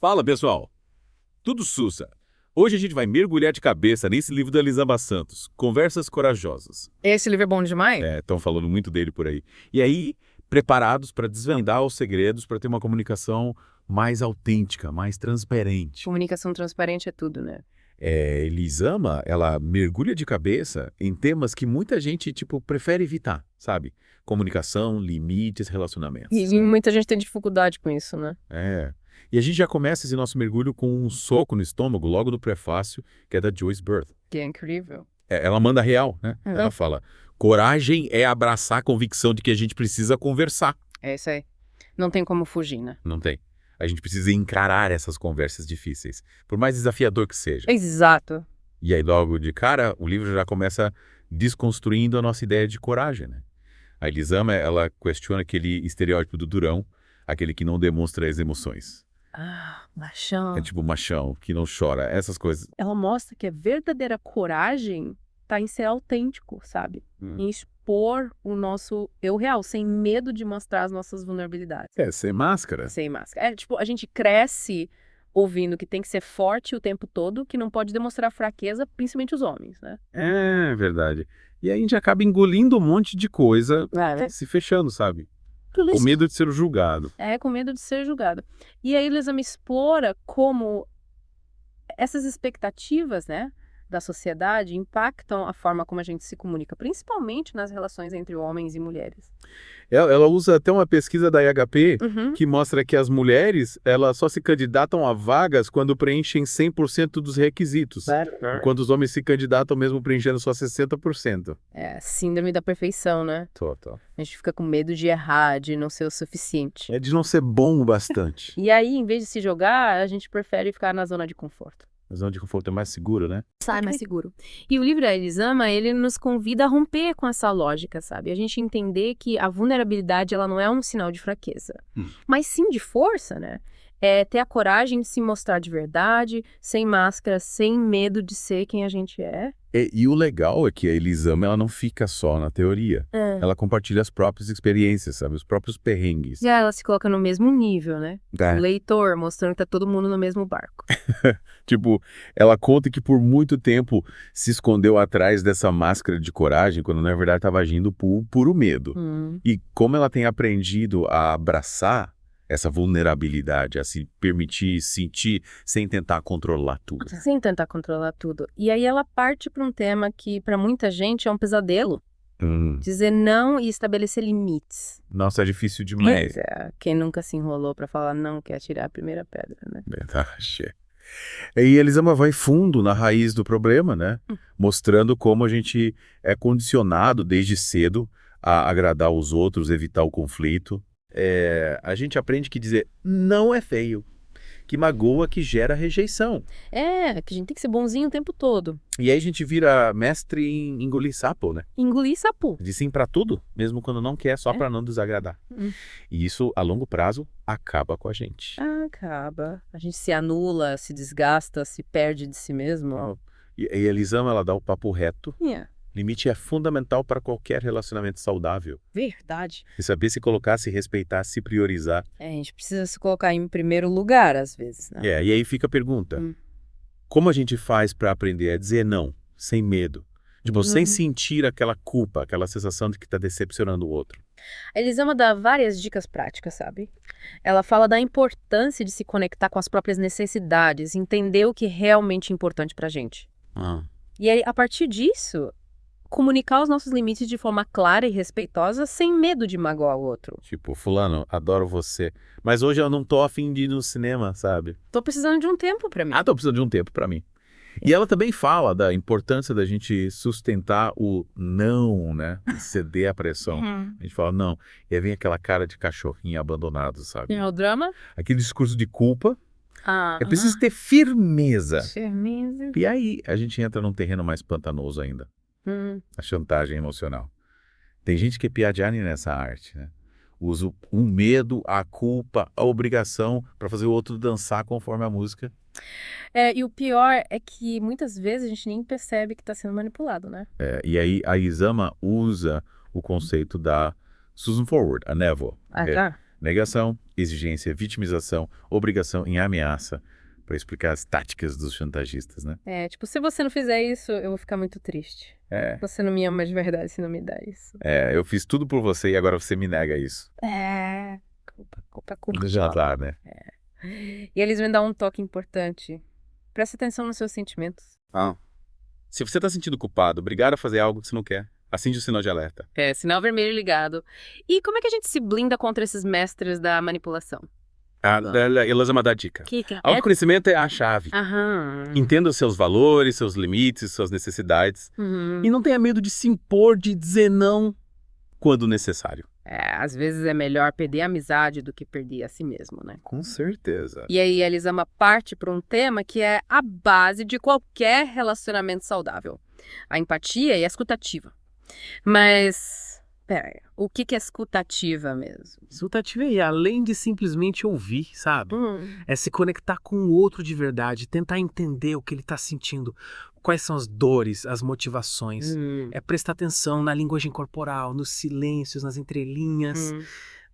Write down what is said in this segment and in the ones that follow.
Fala, pessoal! Tudo sussa! Hoje a gente vai mergulhar de cabeça nesse livro da Elisama Santos, Conversas Corajosas. Esse livro é bom demais? Estão falando muito dele por aí. E aí, preparados para desvendar os segredos, para ter uma comunicação mais autêntica, mais transparente. Comunicação transparente é tudo, né? Elisama, ela mergulha de cabeça em temas que muita gente, prefere evitar, sabe? Comunicação, limites, relacionamentos. E muita gente tem dificuldade com isso, né? E a gente já começa esse nosso mergulho com um soco no estômago, logo no prefácio, que é da Joyce Byrd. Que é incrível. Ela manda real, né? Uhum. Ela fala, coragem é abraçar a convicção de que a gente precisa conversar. É isso aí. Não tem como fugir, né? Não tem. A gente precisa encarar essas conversas difíceis, por mais desafiador que seja. Exato. E aí, logo de cara, o livro já começa desconstruindo a nossa ideia de coragem, né? A Elisama, ela questiona aquele estereótipo do durão, aquele que não demonstra as emoções. Machão. É tipo machão, que não chora, essas coisas. Ela mostra que a verdadeira coragem tá em ser autêntico, sabe? Em expor o nosso eu real, sem medo de mostrar as nossas vulnerabilidades. Sem máscara. Sem máscara. A gente cresce ouvindo que tem que ser forte o tempo todo, que não pode demonstrar fraqueza, principalmente os homens, né? É verdade. E aí a gente acaba engolindo um monte de coisa, se fechando, sabe? Com medo de ser julgado. Com medo de ser julgado. E aí Elisama explora como essas expectativas, né, da sociedade impactam a forma como a gente se comunica, principalmente nas relações entre homens e mulheres. Ela usa até uma pesquisa da IHP Uhum. que mostra que as mulheres elas só se candidatam a vagas quando preenchem 100% dos requisitos, enquanto os homens se candidatam mesmo preenchendo só 60%. É, síndrome da perfeição, né? Total. A gente fica com medo de errar, de não ser o suficiente. É de não ser bom o bastante. E aí, em vez de se jogar, a gente prefere ficar na zona de conforto. A zona de conforto é mais segura, né? Sai mais seguro. E o livro da Elisama, ele nos convida a romper com essa lógica, sabe? A gente entender que a vulnerabilidade, ela não é um sinal de fraqueza, mas sim de força, né? É ter a coragem de se mostrar de verdade, sem máscara, sem medo de ser quem a gente é. E o legal é que a Elisama, ela não fica só na teoria. Ela compartilha as próprias experiências, sabe? Os próprios perrengues. E ela se coloca no mesmo nível, né? O leitor, mostrando que tá todo mundo no mesmo barco. Ela conta que por muito tempo se escondeu atrás dessa máscara de coragem, quando na verdade estava agindo por puro medo. E como ela tem aprendido a abraçar essa vulnerabilidade, a se permitir sentir sem tentar controlar tudo. Sem tentar controlar tudo. E aí ela parte para um tema que para muita gente é um pesadelo. Dizer não e estabelecer limites. Nossa, é difícil demais. Quem nunca se enrolou para falar não quer atirar a primeira pedra, né? Verdade. E Elisama vai fundo na raiz do problema, né? Mostrando como a gente é condicionado desde cedo a agradar os outros, evitar o conflito. A gente aprende que dizer não é feio, que magoa, que gera rejeição. Que a gente tem que ser bonzinho o tempo todo. E aí a gente vira mestre em engolir sapo, né? Engolir sapo. De sim pra tudo, mesmo quando não quer, só pra não desagradar. E isso, a longo prazo, acaba com a gente. Acaba. A gente se anula, se desgasta, se perde de si mesmo. E a Elisama, ela dá o papo reto. Limite é fundamental para qualquer relacionamento saudável. Verdade. E saber se colocar, se respeitar, se priorizar. A gente precisa se colocar em primeiro lugar, às vezes, né? E aí fica a pergunta. Como a gente faz para aprender a dizer não, sem medo? Sem sentir aquela culpa, aquela sensação de que está decepcionando o outro. A Elisama dá várias dicas práticas, sabe? Ela fala da importância de se conectar com as próprias necessidades, entender o que é realmente importante pra gente. E aí, a partir disso, comunicar os nossos limites de forma clara e respeitosa, sem medo de magoar o outro. Fulano, adoro você, mas hoje eu não tô a fim de ir no cinema, sabe? Tô precisando de um tempo pra mim. Tô precisando de um tempo pra mim. E ela também fala da importância da gente sustentar o não, né? Ceder à pressão. A gente fala não, e aí vem aquela cara de cachorrinho abandonado, sabe? É o drama? Aquele discurso de culpa. É preciso ter firmeza. Firmeza. E aí a gente entra num terreno mais pantanoso ainda. A chantagem emocional. Tem gente que é piadiane nessa arte, né? Usa o medo, a culpa, a obrigação para fazer o outro dançar conforme a música. E o pior é que muitas vezes a gente nem percebe que está sendo manipulado, né? E aí a Elisama usa o conceito da Susan Forward, a Neville. Negação, exigência, vitimização, obrigação e ameaça, para explicar as táticas dos chantagistas, né? Tipo, se você não fizer isso, eu vou ficar muito triste. Você não me ama de verdade se não me dá isso. Eu fiz tudo por você e agora você me nega isso. Culpa. Já tá, né? E eles me dão um toque importante. Presta atenção nos seus sentimentos. Se você tá sentindo culpado, obrigado a fazer algo que você não quer. Acende o sinal de alerta. Sinal vermelho ligado. E como é que a gente se blinda contra esses mestres da manipulação? A Elisama dá a dica. Que é? Autoconhecimento é a chave. Entenda os seus valores, seus limites, suas necessidades. E não tenha medo de se impor, de dizer não quando necessário. Às vezes é melhor perder a amizade do que perder a si mesmo, né? Com certeza. E aí a Elisama parte para um tema que é a base de qualquer relacionamento saudável. A empatia e a escutativa. Mas, peraí, o que é escutativa mesmo? Escutativa é além de simplesmente ouvir, sabe? É se conectar com o outro de verdade, tentar entender o que ele está sentindo, quais são as dores, as motivações. É prestar atenção na linguagem corporal, nos silêncios, nas entrelinhas.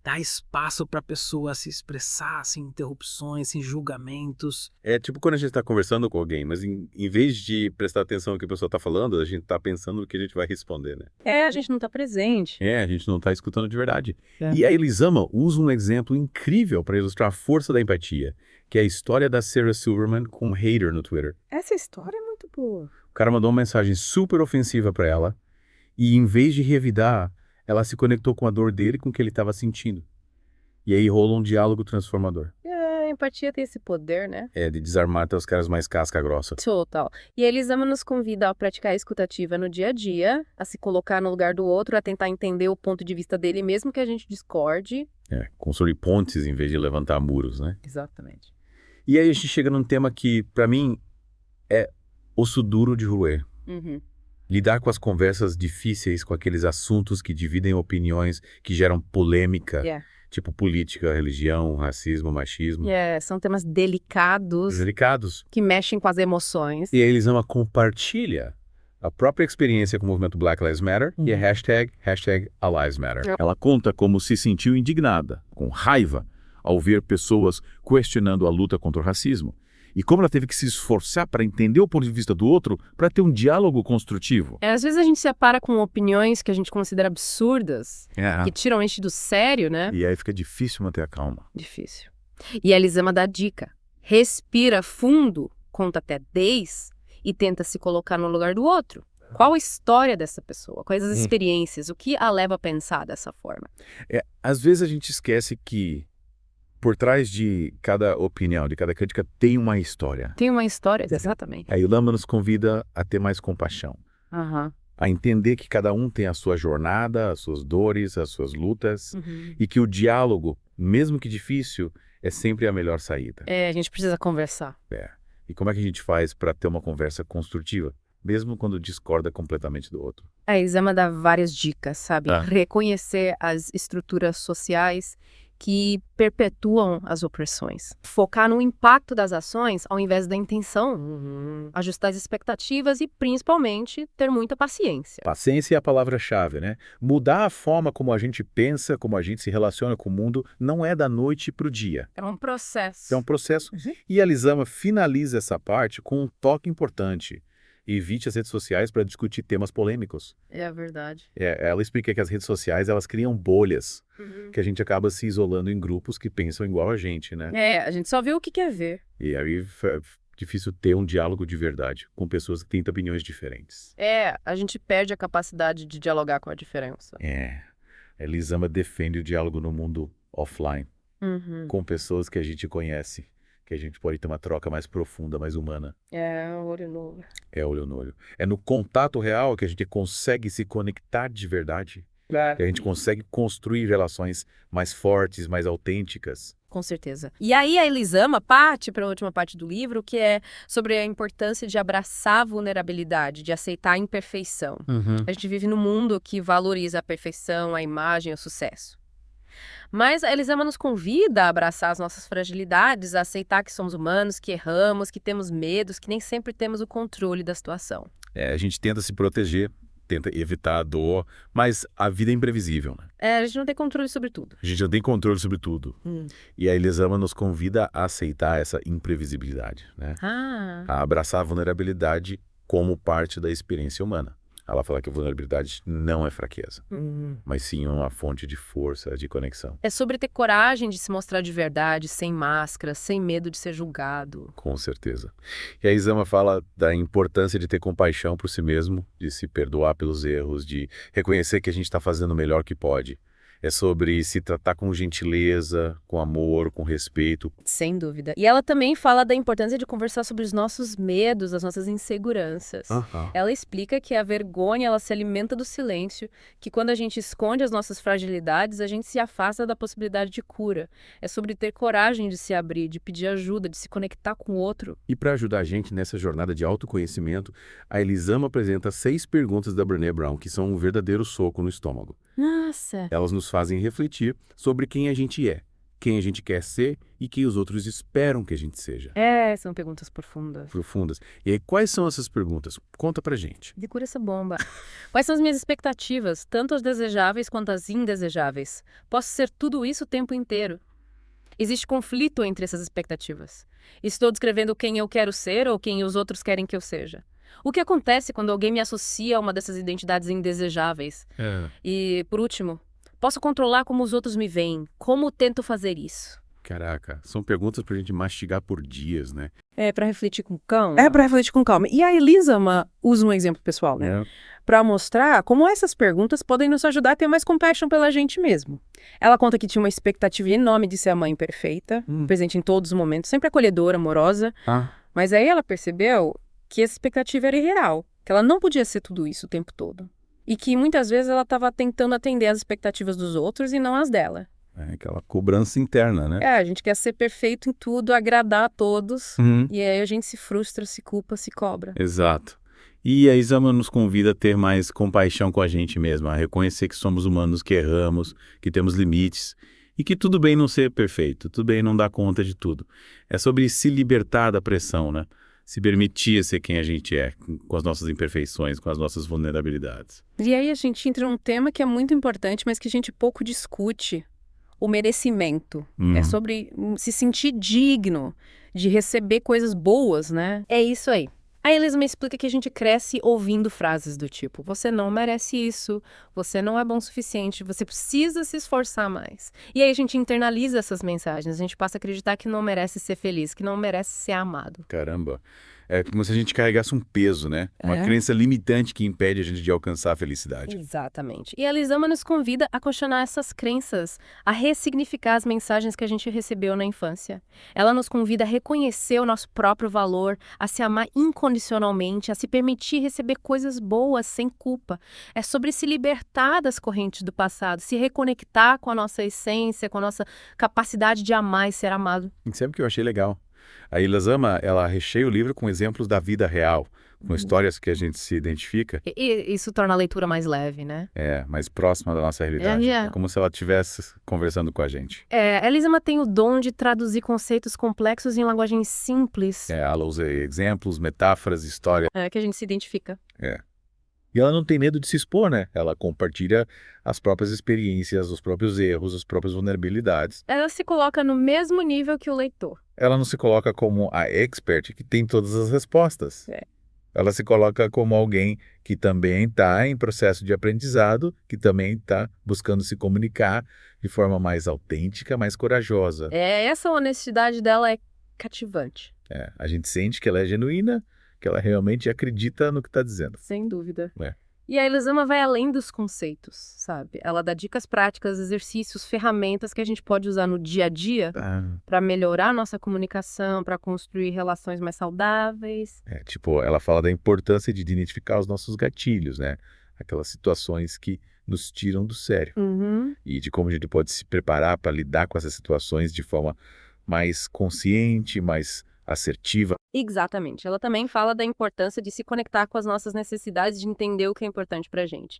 Dar espaço para a pessoa se expressar sem interrupções, sem julgamentos. É tipo quando a gente está conversando com alguém, mas em vez de prestar atenção no que a pessoa está falando, a gente está pensando no que a gente vai responder, né? A gente não está presente. A gente não está escutando de verdade. E a Elisama usa um exemplo incrível para ilustrar a força da empatia, que é a história da Sarah Silverman com um hater no Twitter. Essa história é muito boa. O cara mandou uma mensagem super ofensiva para ela e, em vez de revidar, ela se conectou com a dor dele e com o que ele estava sentindo. E aí rolou um diálogo transformador. A empatia tem esse poder, né? De desarmar até os caras mais casca grossa. Total. E a Elisama nos convida a praticar a escutativa no dia a dia, a se colocar no lugar do outro, a tentar entender o ponto de vista dele, mesmo que a gente discorde. Construir pontes em vez de levantar muros, né? Exatamente. E aí a gente chega num tema que, para mim, é osso duro de roer. Lidar com as conversas difíceis, com aqueles assuntos que dividem opiniões, que geram polêmica, tipo política, religião, racismo, machismo. São temas delicados. Que mexem com as emoções. E a Elisama compartilha a própria experiência com o movimento Black Lives Matter e a hashtag Allives Matter. Ela conta como se sentiu indignada, com raiva, ao ver pessoas questionando a luta contra o racismo. E como ela teve que se esforçar para entender o ponto de vista do outro, para ter um diálogo construtivo. Às vezes a gente se apara com opiniões que a gente considera absurdas, que tiram a gente do sério, né? E aí fica difícil manter a calma. Difícil. E a Elisama dá dica. Respira fundo, conta até 10 e tenta se colocar no lugar do outro. Qual a história dessa pessoa? Quais as experiências? O que a leva a pensar dessa forma? Às vezes a gente esquece que por trás de cada opinião, de cada crítica, tem uma história. Tem uma história, exatamente. A Elisama nos convida a ter mais compaixão. A entender que cada um tem a sua jornada, as suas dores, as suas lutas. E que o diálogo, mesmo que difícil, é sempre a melhor saída. A gente precisa conversar. E como é que a gente faz para ter uma conversa construtiva, mesmo quando discorda completamente do outro? A Elisama dá várias dicas, sabe? Reconhecer as estruturas sociais que perpetuam as opressões. Focar no impacto das ações ao invés da intenção. Ajustar as expectativas e, principalmente, ter muita paciência. Paciência é a palavra-chave, né? Mudar a forma como a gente pensa, como a gente se relaciona com o mundo, não é da noite para o dia. É um processo. É um processo. E a Elisama finaliza essa parte com um toque importante. Evite as redes sociais para discutir temas polêmicos. É verdade. Ela explica que as redes sociais, elas criam bolhas, que a gente acaba se isolando em grupos que pensam igual a gente, né? A gente só vê o que quer ver. E aí é difícil ter um diálogo de verdade com pessoas que têm opiniões diferentes. A gente perde a capacidade de dialogar com a diferença. A Elisama defende o diálogo no mundo offline, com pessoas que a gente conhece, que a gente pode ter uma troca mais profunda, mais humana. Olho no olho. Olho no olho. É no contato real que a gente consegue se conectar de verdade. Que a gente consegue construir relações mais fortes, mais autênticas. Com certeza. E aí a Elisama parte para a última parte do livro, que é sobre a importância de abraçar a vulnerabilidade, de aceitar a imperfeição. A gente vive num mundo que valoriza a perfeição, a imagem, o sucesso. Mas a Elisama nos convida a abraçar as nossas fragilidades, a aceitar que somos humanos, que erramos, que temos medos, que nem sempre temos o controle da situação. A gente tenta se proteger, tenta evitar a dor, mas a vida é imprevisível, né? A gente não tem controle sobre tudo. A gente não tem controle sobre tudo. E a Elisama nos convida a aceitar essa imprevisibilidade, né? A abraçar a vulnerabilidade como parte da experiência humana. Ela fala que a vulnerabilidade não é fraqueza, mas sim uma fonte de força, de conexão. É sobre ter coragem de se mostrar de verdade, sem máscara, sem medo de ser julgado. Com certeza. E a Isama fala da importância de ter compaixão por si mesmo, de se perdoar pelos erros, de reconhecer que a gente está fazendo o melhor que pode. É sobre se tratar com gentileza, com amor, com respeito. Sem dúvida. E ela também fala da importância de conversar sobre os nossos medos, as nossas inseguranças. Ela explica que a vergonha, ela se alimenta do silêncio, que quando a gente esconde as nossas fragilidades, a gente se afasta da possibilidade de cura. É sobre ter coragem de se abrir, de pedir ajuda, de se conectar com o outro. E para ajudar a gente nessa jornada de autoconhecimento, a Elisama apresenta 6 perguntas da Brené Brown, que são um verdadeiro soco no estômago. Nossa! Elas nos fazem refletir sobre quem a gente é, quem a gente quer ser e quem os outros esperam que a gente seja. São perguntas profundas. Profundas. E aí, quais são essas perguntas? Conta pra gente. Decura essa bomba. Quais são as minhas expectativas, tanto as desejáveis quanto as indesejáveis? Posso ser tudo isso o tempo inteiro? Existe conflito entre essas expectativas. Estou descrevendo quem eu quero ser ou quem os outros querem que eu seja? O que acontece quando alguém me associa a uma dessas identidades indesejáveis? E, por último, posso controlar como os outros me veem? Como tento fazer isso? Caraca, são perguntas pra gente mastigar por dias, né? Pra refletir com calma. Pra refletir com calma. E a Elisama usa um exemplo pessoal, né? Pra mostrar como essas perguntas podem nos ajudar a ter mais compaixão pela gente mesmo. Ela conta que tinha uma expectativa enorme de ser a mãe perfeita, presente em todos os momentos, sempre acolhedora, amorosa. Mas aí ela percebeu que essa expectativa era irreal, que ela não podia ser tudo isso o tempo todo. E que muitas vezes ela estava tentando atender às expectativas dos outros e não as dela. Aquela cobrança interna, né? A gente quer ser perfeito em tudo, agradar a todos, e aí a gente se frustra, se culpa, se cobra. Exato. E a Isama nos convida a ter mais compaixão com a gente mesmo, a reconhecer que somos humanos, que erramos, que temos limites, e que tudo bem não ser perfeito, tudo bem não dar conta de tudo. É sobre se libertar da pressão, né? Se permitir ser quem a gente é, com as nossas imperfeições, com as nossas vulnerabilidades. E aí a gente entra num tema que é muito importante, mas que a gente pouco discute, o merecimento. É sobre se sentir digno de receber coisas boas, né? É isso aí. A Elisama explica que a gente cresce ouvindo frases do tipo: você não merece isso, você não é bom o suficiente, você precisa se esforçar mais. E aí a gente internaliza essas mensagens, a gente passa a acreditar que não merece ser feliz, que não merece ser amado. Caramba, é como se a gente carregasse um peso, né? Uma crença limitante que impede a gente de alcançar a felicidade. Exatamente. E a Elisama nos convida a questionar essas crenças, a ressignificar as mensagens que a gente recebeu na infância. Ela nos convida a reconhecer o nosso próprio valor, a se amar incondicionalmente, a se permitir receber coisas boas sem culpa. É sobre se libertar das correntes do passado, se reconectar com a nossa essência, com a nossa capacidade de amar e ser amado. E sabe o que eu achei legal? A Elisama, ela recheia o livro com exemplos da vida real, com histórias que a gente se identifica. E isso torna a leitura mais leve, né? Mais próxima da nossa realidade. É como se ela estivesse conversando com a gente. A Elisama tem o dom de traduzir conceitos complexos em linguagem simples. Ela usa exemplos, metáforas, histórias. Que a gente se identifica. E ela não tem medo de se expor, né? Ela compartilha as próprias experiências, os próprios erros, as próprias vulnerabilidades. Ela se coloca no mesmo nível que o leitor. Ela não se coloca como a expert que tem todas as respostas. Ela se coloca como alguém que também está em processo de aprendizado, que também está buscando se comunicar de forma mais autêntica, mais corajosa. Essa honestidade dela é cativante. A gente sente que ela é genuína, que ela realmente acredita no que está dizendo. Sem dúvida. E a Elisama vai além dos conceitos, sabe? Ela dá dicas práticas, exercícios, ferramentas que a gente pode usar no dia a dia para melhorar a nossa comunicação, para construir relações mais saudáveis. Ela fala da importância de identificar os nossos gatilhos, né? Aquelas situações que nos tiram do sério. E de como a gente pode se preparar para lidar com essas situações de forma mais consciente, mais assertiva. Exatamente. Ela também fala da importância de se conectar com as nossas necessidades, de entender o que é importante pra gente.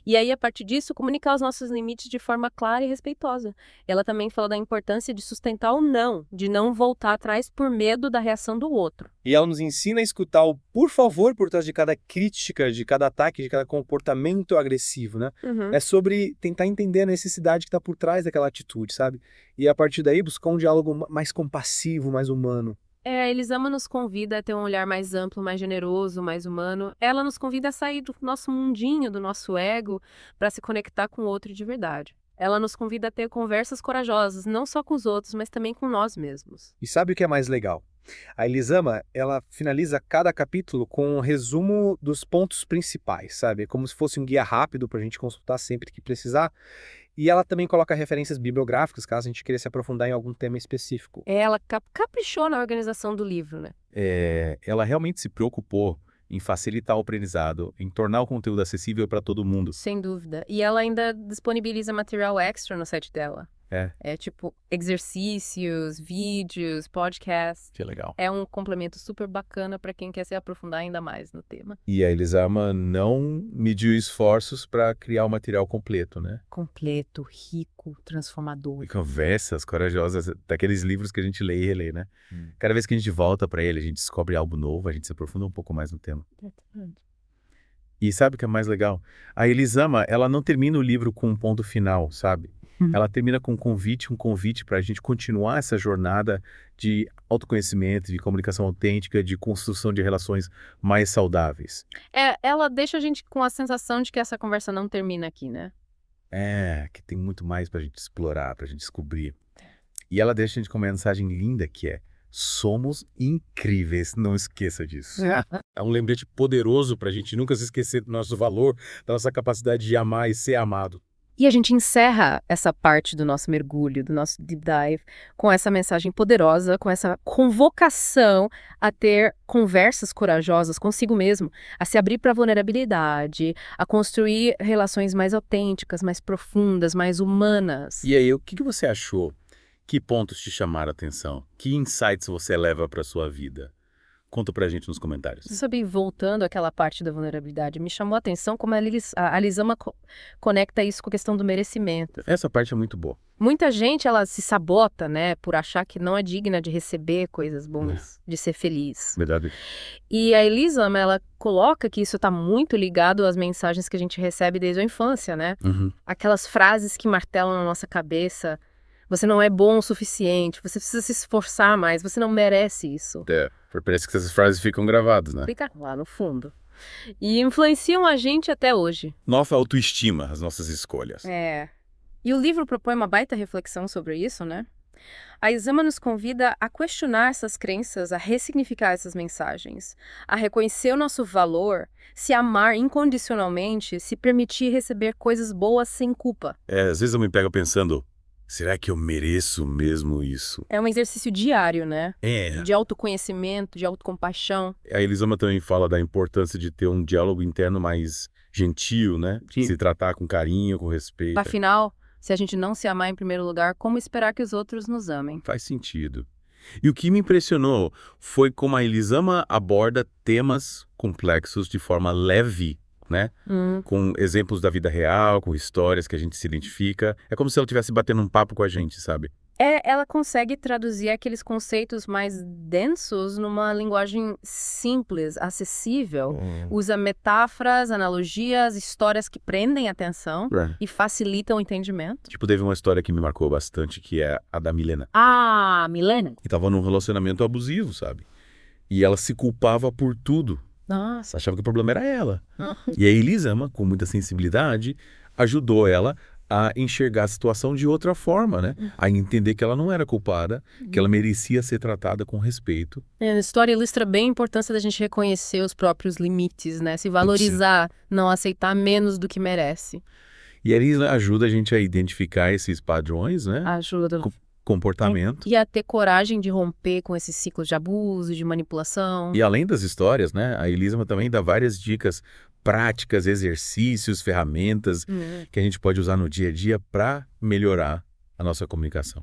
E aí, a partir disso, comunicar os nossos limites de forma clara e respeitosa. Ela também fala da importância de sustentar o não, de não voltar atrás por medo da reação do outro. E ela nos ensina a escutar o por favor por trás de cada crítica, de cada ataque, de cada comportamento agressivo, né? É sobre tentar entender a necessidade que está por trás daquela atitude, sabe? E a partir daí buscar um diálogo mais compassivo, mais humano. A Elisama nos convida a ter um olhar mais amplo, mais generoso, mais humano. Ela nos convida a sair do nosso mundinho, do nosso ego, para se conectar com o outro de verdade. Ela nos convida a ter conversas corajosas, não só com os outros, mas também com nós mesmos. E sabe o que é mais legal? A Elisama, ela finaliza cada capítulo com um resumo dos pontos principais, sabe? Como se fosse um guia rápido para a gente consultar sempre que precisar. E ela também coloca referências bibliográficas, caso a gente queira se aprofundar em algum tema específico. Ela caprichou na organização do livro, né? Ela realmente se preocupou em facilitar o aprendizado, em tornar o conteúdo acessível para todo mundo. Sem dúvida. E ela ainda disponibiliza material extra no site dela. É tipo exercícios, vídeos, podcasts. Que legal. É um complemento super bacana para quem quer se aprofundar ainda mais no tema. E a Elisama não mediu esforços para criar o material completo, né? Completo, rico, transformador. E conversas corajosas, daqueles livros que a gente lê e relê, né? Cada vez que a gente volta para ele, a gente descobre algo novo, a gente se aprofunda um pouco mais no tema. E sabe o que é mais legal? A Elisama, ela não termina o livro com um ponto final, sabe? Ela termina com um convite para a gente continuar essa jornada de autoconhecimento, de comunicação autêntica, de construção de relações mais saudáveis. Ela deixa a gente com a sensação de que essa conversa não termina aqui, né? Que tem muito mais para a gente explorar, para a gente descobrir. E ela deixa a gente com uma mensagem linda que é: somos incríveis, não esqueça disso. É um lembrete poderoso para a gente nunca se esquecer do nosso valor, da nossa capacidade de amar e ser amado. E a gente encerra essa parte do nosso mergulho, do nosso deep dive, com essa mensagem poderosa, com essa convocação a ter conversas corajosas consigo mesmo, a se abrir para a vulnerabilidade, a construir relações mais autênticas, mais profundas, mais humanas. E aí, o que você achou? Que pontos te chamaram a atenção? Que insights você leva para sua vida? Conta pra gente nos comentários. Sabe, voltando àquela parte da vulnerabilidade, me chamou a atenção como a Elisama conecta isso com a questão do merecimento. Essa parte é muito boa. Muita gente, ela se sabota, né, por achar que não é digna de receber coisas boas, de ser feliz. Verdade. E a Elisama, ela coloca que isso está muito ligado às mensagens que a gente recebe desde a infância, né? Aquelas frases que martelam na nossa cabeça: você não é bom o suficiente, você precisa se esforçar mais, você não merece isso. Parece que essas frases ficam gravadas, né? Fica lá no fundo. E influenciam a gente até hoje. Nossa autoestima, as nossas escolhas. E o livro propõe uma baita reflexão sobre isso, né? A Elisama nos convida a questionar essas crenças, a ressignificar essas mensagens, a reconhecer o nosso valor, se amar incondicionalmente, se permitir receber coisas boas sem culpa. Às vezes eu me pego pensando: será que eu mereço mesmo isso? É um exercício diário, né? De autoconhecimento, de autocompaixão. A Elisama também fala da importância de ter um diálogo interno mais gentil, né? Sim. Se tratar com carinho, com respeito. Afinal, se a gente não se amar em primeiro lugar, como esperar que os outros nos amem? Faz sentido. E o que me impressionou foi como a Elisama aborda temas complexos de forma leve, né? Com exemplos da vida real, com histórias que a gente se identifica. É como se ela estivesse batendo um papo com a gente, sabe? Ela consegue traduzir aqueles conceitos mais densos numa linguagem simples, acessível. Usa metáforas, analogias, histórias que prendem a atenção e facilitam o entendimento. Tipo, teve uma história que me marcou bastante, que é a da Milena. Milena? Que tava num relacionamento abusivo, sabe? E ela se culpava por tudo. Nossa. Achava que o problema era ela. E a Elisama, com muita sensibilidade, ajudou ela a enxergar a situação de outra forma, né? A entender que ela não era culpada, que ela merecia ser tratada com respeito. A história ilustra bem a importância da gente reconhecer os próprios limites, né? Se valorizar, não aceitar menos do que merece. E eles ajuda a gente a identificar esses padrões, né? Ajuda. Comportamento. E a ter coragem de romper com esses ciclos de abuso, de manipulação. E além das histórias, né? A Elisama também dá várias dicas práticas, exercícios, ferramentas que a gente pode usar no dia a dia para melhorar a nossa comunicação,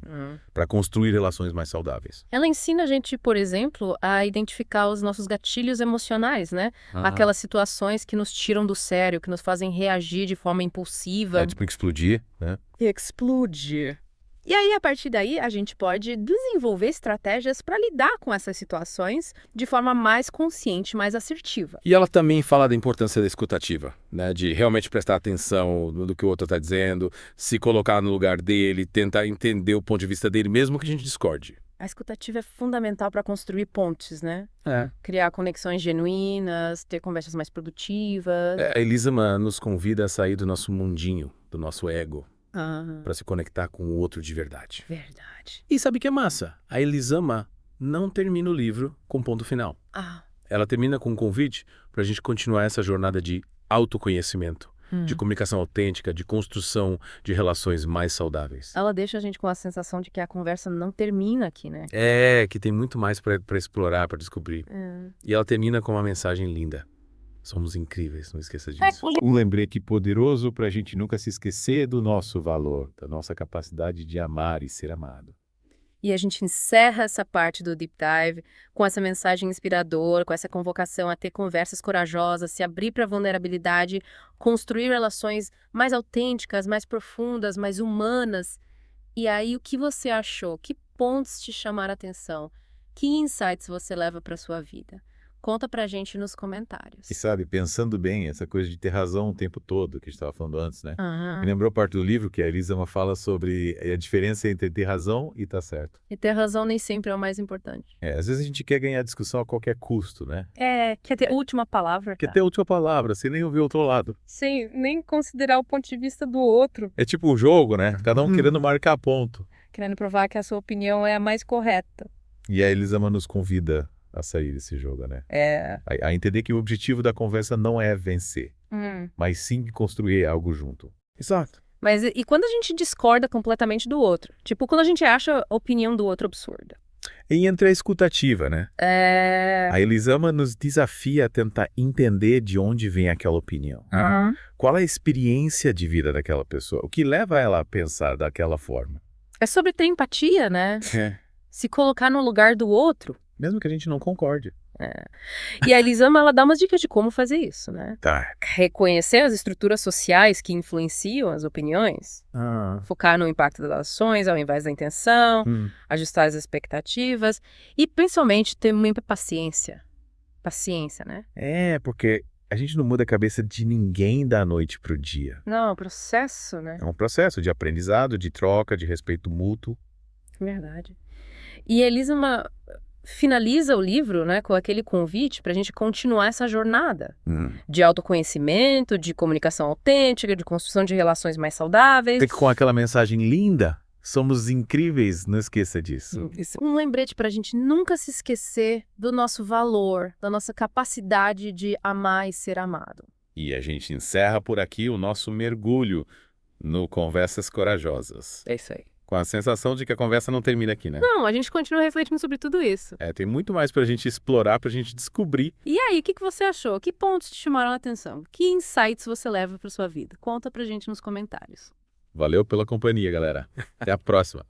para construir relações mais saudáveis. Ela ensina a gente, por exemplo, a identificar os nossos gatilhos emocionais, né? Aquelas situações que nos tiram do sério, que nos fazem reagir de forma impulsiva. Tipo explodir, né? Explodir. E aí, a partir daí, a gente pode desenvolver estratégias para lidar com essas situações de forma mais consciente, mais assertiva. E ela também fala da importância da escutativa, né? De realmente prestar atenção no que o outro está dizendo, se colocar no lugar dele, tentar entender o ponto de vista dele, mesmo que a gente discorde. A escutativa é fundamental para construir pontes, né? Criar conexões genuínas, ter conversas mais produtivas. A Elisama nos convida a sair do nosso mundinho, do nosso ego, para se conectar com o outro de verdade. Verdade. E sabe o que é massa? A Elisama não termina o livro com ponto final. Ela termina com um convite para a gente continuar essa jornada de autoconhecimento, de comunicação autêntica, de construção de relações mais saudáveis. Ela deixa a gente com a sensação de que a conversa não termina aqui, né? Que tem muito mais para explorar, para descobrir. E ela termina com uma mensagem linda. Somos incríveis, não esqueça disso. Um lembrete poderoso para a gente nunca se esquecer do nosso valor, da nossa capacidade de amar e ser amado. E a gente encerra essa parte do Deep Dive com essa mensagem inspiradora, com essa convocação a ter conversas corajosas, se abrir para a vulnerabilidade, construir relações mais autênticas, mais profundas, mais humanas. E aí, o que você achou? Que pontos te chamaram a atenção? Que insights você leva para a sua vida? Conta pra gente nos comentários. E sabe, pensando bem, essa coisa de ter razão o tempo todo, que a gente estava falando antes, né? Me lembrou parte do livro que a Elisama fala sobre a diferença entre ter razão e estar certo. E ter razão nem sempre é o mais importante. Às vezes a gente quer ganhar a discussão a qualquer custo, né? Quer ter a última palavra. Quer ter a última palavra, sem nem ouvir o outro lado. Sem nem considerar o ponto de vista do outro. É tipo um jogo, né? Cada um querendo marcar ponto. Querendo provar que a sua opinião é a mais correta. E a Elisama nos convida a sair desse jogo, né? A entender que o objetivo da conversa não é vencer, mas sim construir algo junto. Exato. Mas e quando a gente discorda completamente do outro? Tipo, quando a gente acha a opinião do outro absurda? E entra a escutativa, né? A Elisama nos desafia a tentar entender de onde vem aquela opinião. Qual é a experiência de vida daquela pessoa? O que leva ela a pensar daquela forma? É sobre ter empatia, né? Se colocar no lugar do outro. Mesmo que a gente não concorde. E a Elisama, ela dá umas dicas de como fazer isso, né? Tá. Reconhecer as estruturas sociais que influenciam as opiniões. Focar no impacto das ações ao invés da intenção. Ajustar as expectativas. E, principalmente, ter muita paciência. Paciência, né? Porque a gente não muda a cabeça de ninguém da noite pro dia. Não, é um processo, né? É um processo de aprendizado, de troca, de respeito mútuo. Verdade. E a Elisama finaliza o livro, né, com aquele convite para a gente continuar essa jornada de autoconhecimento, de comunicação autêntica, de construção de relações mais saudáveis. Com aquela mensagem linda, somos incríveis, não esqueça disso. Um lembrete para a gente nunca se esquecer do nosso valor, da nossa capacidade de amar e ser amado. E a gente encerra por aqui o nosso mergulho no Conversas Corajosas. É isso aí. Com a sensação de que a conversa não termina aqui, né? Não, a gente continua refletindo sobre tudo isso. Tem muito mais pra gente explorar, pra gente descobrir. E aí, o que você achou? Que pontos te chamaram a atenção? Que insights você leva pra sua vida? Conta pra gente nos comentários. Valeu pela companhia, galera. Até a próxima.